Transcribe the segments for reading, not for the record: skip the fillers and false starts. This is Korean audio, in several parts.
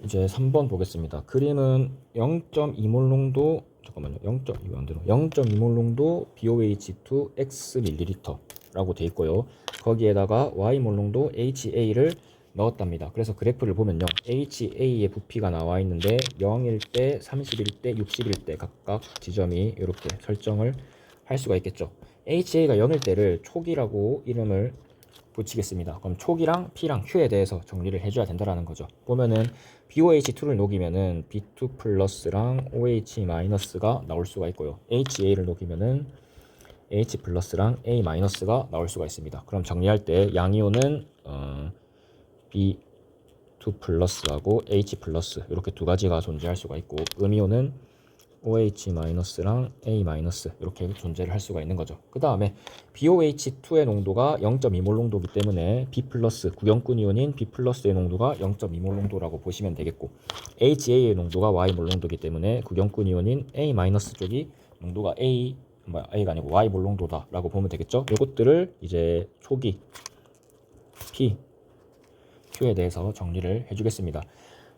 이제 3번 보겠습니다. 그림은 0.2몰 농도, 잠깐만요. 0.2몰 농도 BOH2 X ml라고 돼 있고요. 거기에다가 Y몰 농도 HA를 넣었답니다. 그래서 그래프를 보면요. HA의 부피가 나와 있는데 0일 때, 30일 때, 60일 때 각각 지점이 이렇게 설정을 할 수가 있겠죠. HA가 0일 때를 초기라고 이름을 붙이겠습니다. 그럼 촉이랑 P랑 Q에 대해서 정리를 해줘야 된다라는 거죠. 보면은 BOH2를 녹이면은 B2 플러스랑 OH 마이너스가 나올 수가 있고요. HA를 녹이면은 H 플러스랑 A 마이너스가 나올 수가 있습니다. 그럼 정리할 때 양이온은 B2 플러스하고 H 플러스 이렇게 두 가지가 존재할 수가 있고, 음이온은 OH-랑 A- 이렇게 존재를 할 수가 있는 거죠. 그 다음에 BOH2의 농도가 0.2몰 농도이기 때문에 B+, 구경꾼 이온인 B+의 농도가 0.2몰 농도라고 보시면 되겠고, HA의 농도가 Y몰 농도이기 때문에 구경꾼 이온인 A- 쪽이 농도가 A가 아니고 Y몰 농도다라고 보면 되겠죠. 이것들을 이제 초기 P, Q에 대해서 정리를 해주겠습니다.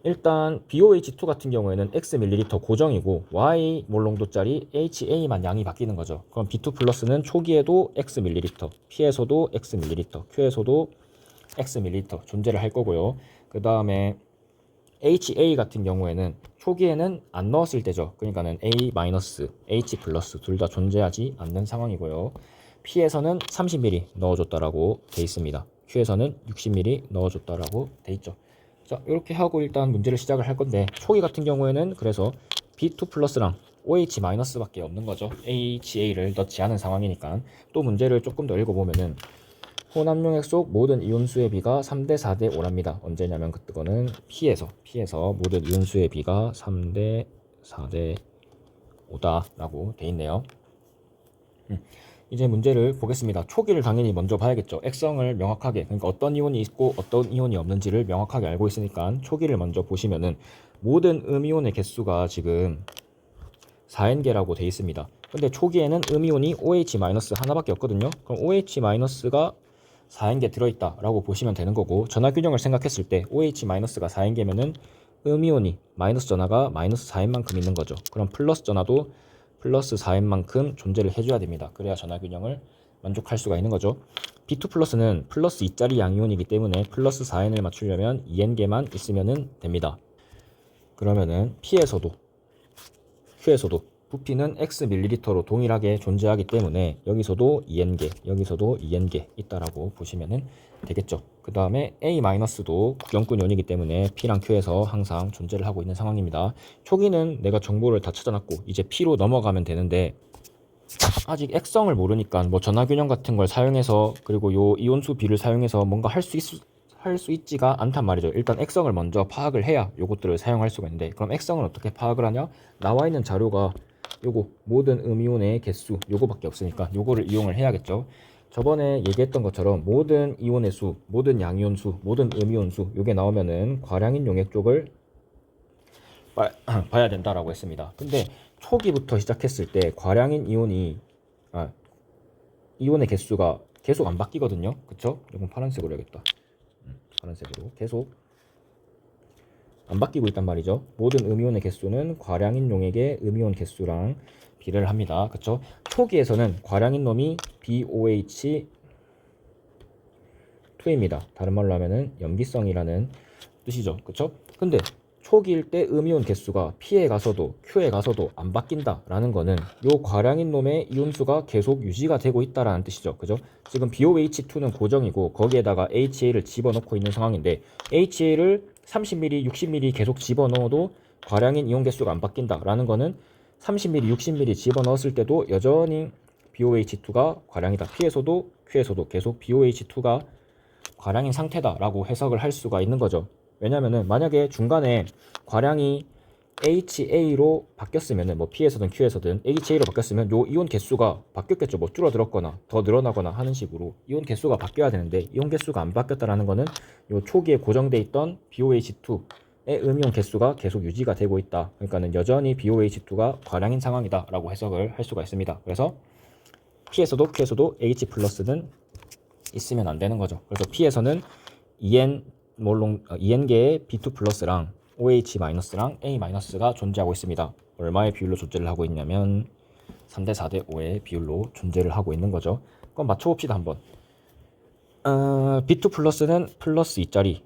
일단 BOH2 같은 경우에는 X ml 고정이고 Y 몰농도짜리 HA만 양이 바뀌는 거죠. 그럼 B2 플러스는 초기에도 X ml, P에서도 X ml, Q에서도 X ml 존재를 할 거고요. 그 다음에 HA 같은 경우에는 초기에는 안 넣었을 때죠. 그러니까는 A-, H 플러스 둘 다 존재하지 않는 상황이고요. P에서는 30ml 넣어줬다라고 돼 있습니다. Q에서는 60ml 넣어줬다라고 돼 있죠. 자, 이렇게 하고 일단 문제를 시작을 할 건데, 초기 같은 경우에는 그래서 B2 플러스랑 OH 마이너스밖에 없는 거죠. HA를 넣지 않은 상황이니까. 또 문제를 조금 더 읽어보면은 혼합용액 속 모든 이온수의 비가 3대 4대 5랍니다. 언제냐면 그거는 P에서 모든 이온수의 비가 3대 4대 5다라고 돼 있네요. 이제 문제를 보겠습니다. 초기를 당연히 먼저 봐야겠죠. 액성을 명확하게, 그러니까 어떤 이온이 있고 어떤 이온이 없는지를 명확하게 알고 있으니까 초기를 먼저 보시면은 모든 음이온의 개수가 지금 4N개라고 돼 있습니다. 근데 초기에는 음이온이 OH- 하나밖에 없거든요. 그럼 OH-가 4N개 들어있다라고 보시면 되는 거고, 전하균형을 생각했을 때 OH-가 4N개면은 음이온이 마이너스 전하가 마이너스 4N만큼 있는 거죠. 그럼 플러스 전하도 플러스 4N만큼 존재를 해줘야 됩니다. 그래야 전하균형을 만족할 수가 있는 거죠. B2 플러스는 플러스 2짜리 양이온이기 때문에 플러스 4N을 맞추려면 2N개만 있으면 됩니다. 그러면은 P에서도 Q에서도 부피는 X ml로 동일하게 존재하기 때문에 여기서도 2N개, 여기서도 2N개 있다라고 보시면 되겠죠. 그 다음에 A-도 구경꾼 이온이기 때문에 P랑 Q에서 항상 존재를 하고 있는 상황입니다. 초기는 내가 정보를 다 찾아놨고 이제 P로 넘어가면 되는데, 아직 액성을 모르니까 뭐 전하균형 같은 걸 사용해서, 그리고 요 이온수 비를 사용해서 뭔가 할 수 있지가 않단 말이죠. 일단 액성을 먼저 파악을 해야 요것들을 사용할 수가 있는데, 그럼 액성을 어떻게 파악을 하냐? 나와 있는 자료가 요거 모든 음이온의 개수 요거밖에 없으니까 요거를 이용을 해야겠죠. 저번에 얘기했던 것처럼 모든 이온의 수, 모든 양이온 수, 모든 음이온 수 요게 나오면은 과량인 용액 쪽을 봐야 된다라고 했습니다. 근데 초기부터 시작했을 때 과량인 이온의 개수가 계속 안 바뀌거든요. 그쵸? 이건 파란색으로 해야겠다. 파란색으로 계속 안 바뀌고 있단 말이죠. 모든 음이온의 개수는 과량인 용액의 음이온 개수랑 비례를 합니다. 그쵸? 초기에서는 과량인 놈이 BOH2입니다. 다른 말로 하면은 염기성이라는 뜻이죠. 그쵸? 근데 초기일 때 음이온 개수가 P에 가서도 Q에 가서도 안 바뀐다라는 거는 요 과량인 놈의 이온수가 계속 유지가 되고 있다라는 뜻이죠. 그죠? 지금 BOH2는 고정이고 거기에다가 HA를 집어넣고 있는 상황인데, HA를 30ml, 60ml 계속 집어넣어도 과량인 이온 개수가 안 바뀐다라는 거는 30ml, 60ml 집어넣었을 때도 여전히 BOH2가 과량이다. P에서도 Q에서도 계속 BOH2가 과량인 상태다라고 해석을 할 수가 있는 거죠. 왜냐면은 만약에 중간에 과량이 HA로 바뀌었으면은 뭐 P에서든 Q에서든 HA로 바뀌었으면 요 이온 개수가 바뀌었겠죠. 뭐 줄어들었거나 더 늘어나거나 하는 식으로 이온 개수가 바뀌어야 되는데, 이온 개수가 안 바뀌었다라는 거는 요 초기에 고정돼 있던 BOH2의 음이온 개수가 계속 유지가 되고 있다. 그러니까는 여전히 BOH2가 과량인 상황이다라고 해석을 할 수가 있습니다. 그래서 P에서도 Q에서도 H 플러스는 있으면 안 되는 거죠. 그래서 P에서는 2N개의 B2 플러스랑 OH-랑 A-가 존재하고 있습니다. 얼마의 비율로 존재를 하고 있냐면 3대 4대 5의 비율로 존재를 하고 있는 거죠. 그럼 맞춰봅시다 한번. B2 플러스는 플러스 2짜리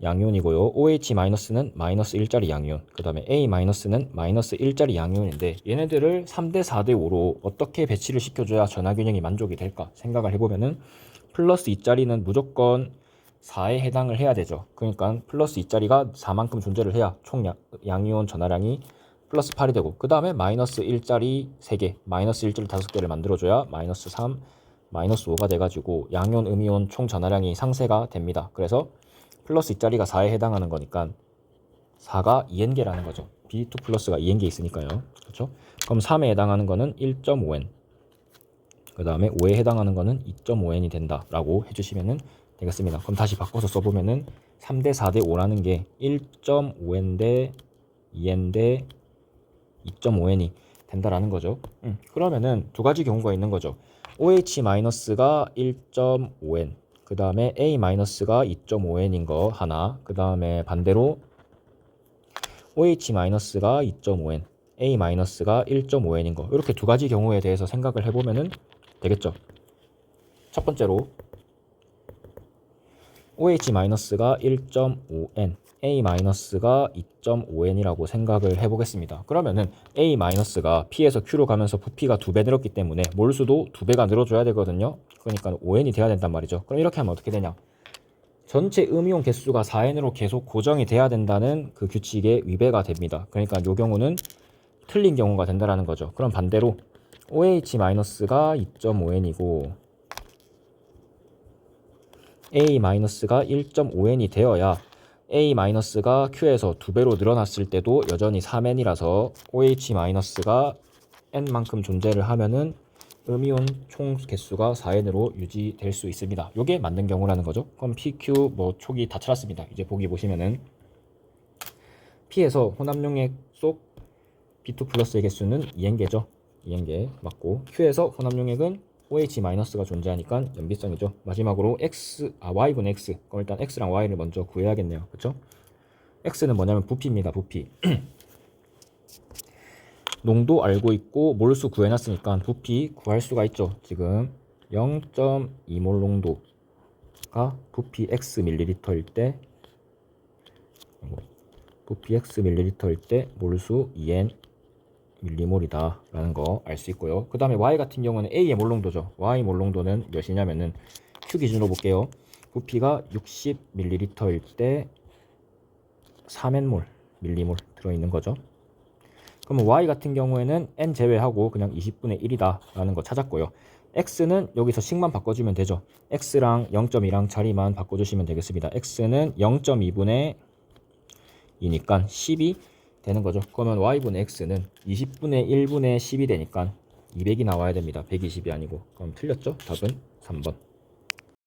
양이온이고요. OH-는 마이너스 1짜리 양이온, 그 다음에 A-는 마이너스 1짜리 양이온인데 얘네들을 3대 4대 5로 어떻게 배치를 시켜줘야 전화균형이 만족이 될까 생각을 해보면은 플러스 2짜리는 무조건 4에 해당을 해야 되죠. 그러니까 플러스 2짜리가 4만큼 존재를 해야 총 양이온 전화량이 플러스 8이 되고, 그 다음에 마이너스 1짜리 3개, 마이너스 1짜리 5개를 만들어줘야 마이너스 3, 마이너스 5가 돼가지고 양이온, 음이온 총 전화량이 상쇄가 됩니다. 그래서 플러스 2짜리가 4에 해당하는 거니까 4가 2n개라는 거죠. B2 플러스가 2n개 있으니까요. 그렇죠? 그럼 3에 해당하는 거는 1.5n, 그 다음에 5에 해당하는 거는 2.5n이 된다라고 해주시면 되겠습니다. 그럼 다시 바꿔서 써보면은 3대 4대 5라는 게 1.5n 대 2n 대 2.5n이 된다라는 거죠. 그러면은 두 가지 경우가 있는 거죠. OH-가 1.5n, 그 다음에 A-가 2.5n인 거 하나, 그 다음에 반대로 OH-가 2.5n, A-가 1.5n인 거, 이렇게 두 가지 경우에 대해서 생각을 해보면 되겠죠. 첫 번째로 OH-가 1.5n, A-가 2.5n이라고 생각을 해보겠습니다. 그러면은 A-가 P에서 Q로 가면서 부피가 2배 늘었기 때문에 몰수도 2배가 늘어줘야 되거든요. 그러니까 5n이 돼야 된단 말이죠. 그럼 이렇게 하면 어떻게 되냐? 전체 음이온 개수가 4n으로 계속 고정이 돼야 된다는 그 규칙에 위배가 됩니다. 그러니까 이 경우는 틀린 경우가 된다는 거죠. 그럼 반대로 OH-가 2.5n이고 A-가 1.5n이 되어야 A-가 Q에서 2배로 늘어났을 때도 여전히 3n이라서 OH-가 n만큼 존재를 하면은 음이온 총 개수가 4n으로 유지될 수 있습니다. 이게 맞는 경우라는 거죠. 그럼 PQ 촉이 다 찾았습니다. 이제 보기 보시면은 P에서 혼합용액 속 B2 플러스의 개수는 2n개죠. 2n개 맞고, Q에서 혼합용액은 OH-가 존재하니까 연비성이죠. 마지막으로 Y분의 X. 그럼 일단 X랑 Y를 먼저 구해야겠네요. 그쵸? X는 뭐냐면 부피입니다. 부피. 농도 알고 있고 몰수 구해놨으니까 부피 구할 수가 있죠. 지금 0.2몰 농도가 부피 X 밀리리터일 때, 부피 X 밀리리터일 때 몰수 2N 밀리몰이다 라는 거 알 수 있고요. 그 다음에 Y 같은 경우는 A의 몰농도죠. Y 몰농도는 몇이냐면은 Q 기준으로 볼게요. 부피가 60ml일 때 3N몰 밀리몰 들어있는 거죠. 그러면 Y 같은 경우에는 N 제외하고 그냥 20분의 1이다 라는 거 찾았고요. X는 여기서 식만 바꿔주면 되죠. X랑 0.2랑 자리만 바꿔주시면 되겠습니다. X는 0.2분의 2니까 10이 되는 거죠. 그러면 Y분의 X는 20분의 1분의 10이 되니까 200이 나와야 됩니다. 120이 아니고. 그럼 틀렸죠? 답은 3번.